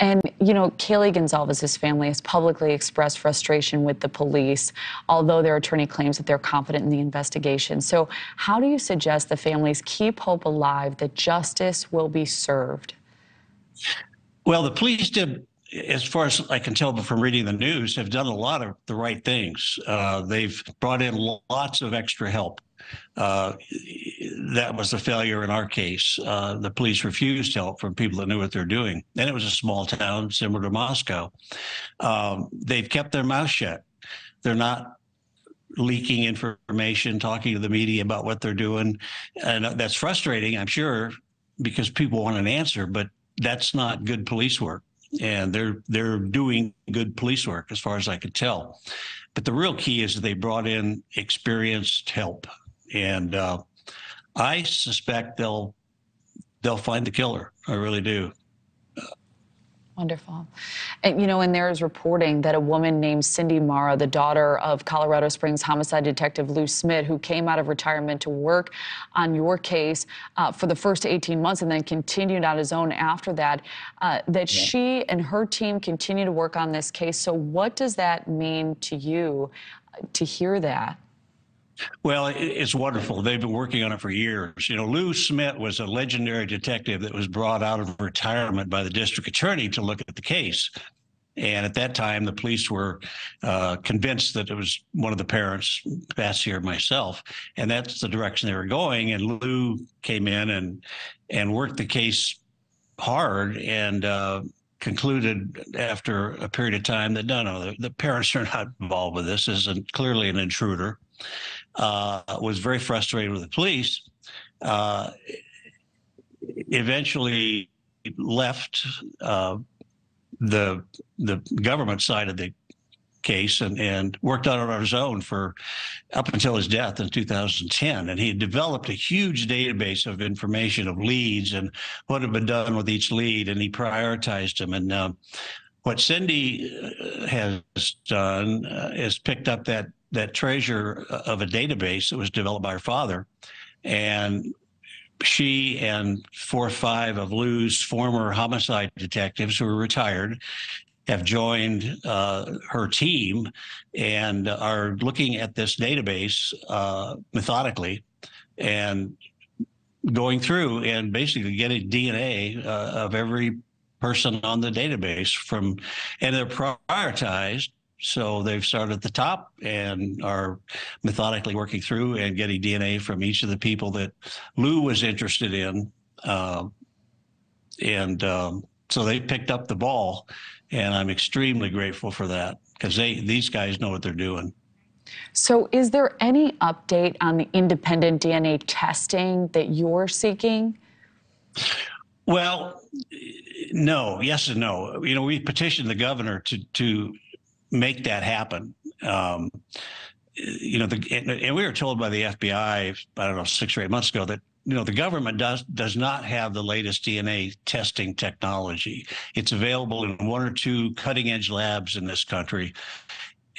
And, you know, Kaylee Gonzalez's family has publicly expressed frustration with the police, although their attorney claims that they're confident in the investigation. So how do you suggest the families keep hope alive that justice will be served? Well, the police did, as far as I can tell from reading the news, have done a lot of the right things. They've brought in lots of extra help. That was a failure in our case. The police refused help from people that knew what they're doing. And it was a small town similar to Moscow. They've kept their mouth shut. They're not leaking information, talking to the media about what they're doing. And that's frustrating, I'm sure, because people want an answer, but that's not good police work. And they're doing good police work as far as I could tell. But the real key is that they brought in experienced help. And I suspect they'll find the killer. I really do. Wonderful. And, you know, and there is reporting that a woman named Cindy Mara, the daughter of Colorado Springs homicide detective Lou Smith, who came out of retirement to work on your case for the first 18 months and then continued on his own after that, she and her team continue to work on this case. So what does that mean to you to hear that? Well, it's wonderful. They've been working on it for years. You know, Lou Smith was a legendary detective that was brought out of retirement by the district attorney to look at the case. And at that time, the police were convinced that it was one of the parents, Patsy or myself, and that's the direction they were going. And Lou came in and worked the case hard and concluded after a period of time that no, the parents are not involved with this. This is clearly an intruder. Was very frustrated with the police, eventually left the government side of the case and worked on it on his own for up until his death in 2010. And he had developed a huge database of information, of leads and what had been done with each lead, and he prioritized them. And what Cindy has done is picked up that treasure of a database that was developed by her father. And she and 4 or 5 of Lou's former homicide detectives who are retired have joined her team and are looking at this database methodically and going through and basically getting DNA of every person on the database and they're prioritized. So they've started at the top and are methodically working through and getting DNA from each of the people that Lou was interested in. So they picked up the ball, and I'm extremely grateful for that because these guys know what they're doing. So is there any update on the independent DNA testing that you're seeking? Well, no, yes and no. You know, we petitioned the governor to make that happen. You know, and we were told by the FBI, I don't know, 6 or 8 months ago that, you know, the government does not have the latest DNA testing technology. It's available in 1 or 2 cutting edge labs in this country.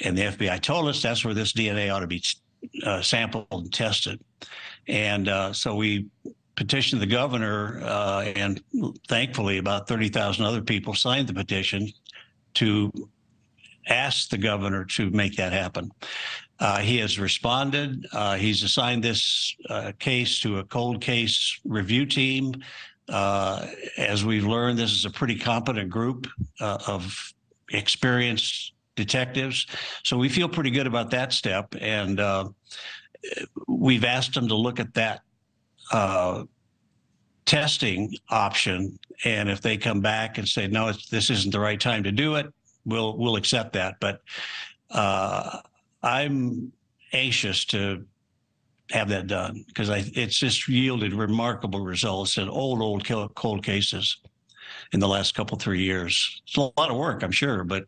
And the FBI told us that's where this DNA ought to be sampled and tested. And so we petitioned the governor, and thankfully about 30,000 other people signed the petition to ask the governor to make that happen. He has responded. He's assigned this case to a cold case review team. As we've learned, this is a pretty competent group of experienced detectives. So we feel pretty good about that step. And we've asked them to look at that testing option. And if they come back and say, no, this isn't the right time to do it, we'll accept that. But I'm anxious to have that done because it's just yielded remarkable results in old cold cases in the last 3 years. It's a lot of work, I'm sure, but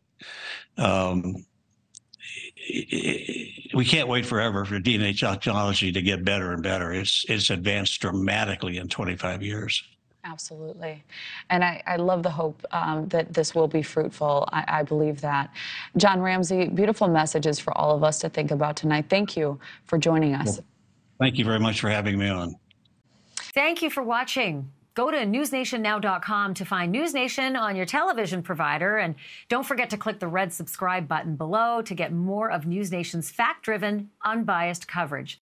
we can't wait forever for DNA technology to get better and better. It's advanced dramatically in 25 years. Absolutely. And I love the hope that this will be fruitful. I believe that. John Ramsey, beautiful messages for all of us to think about tonight. Thank you for joining us. Well, thank you very much for having me on. Thank you for watching. Go to newsnationnow.com to find NewsNation on your television provider. And don't forget to click the red subscribe button below to get more of NewsNation's fact-driven, unbiased coverage.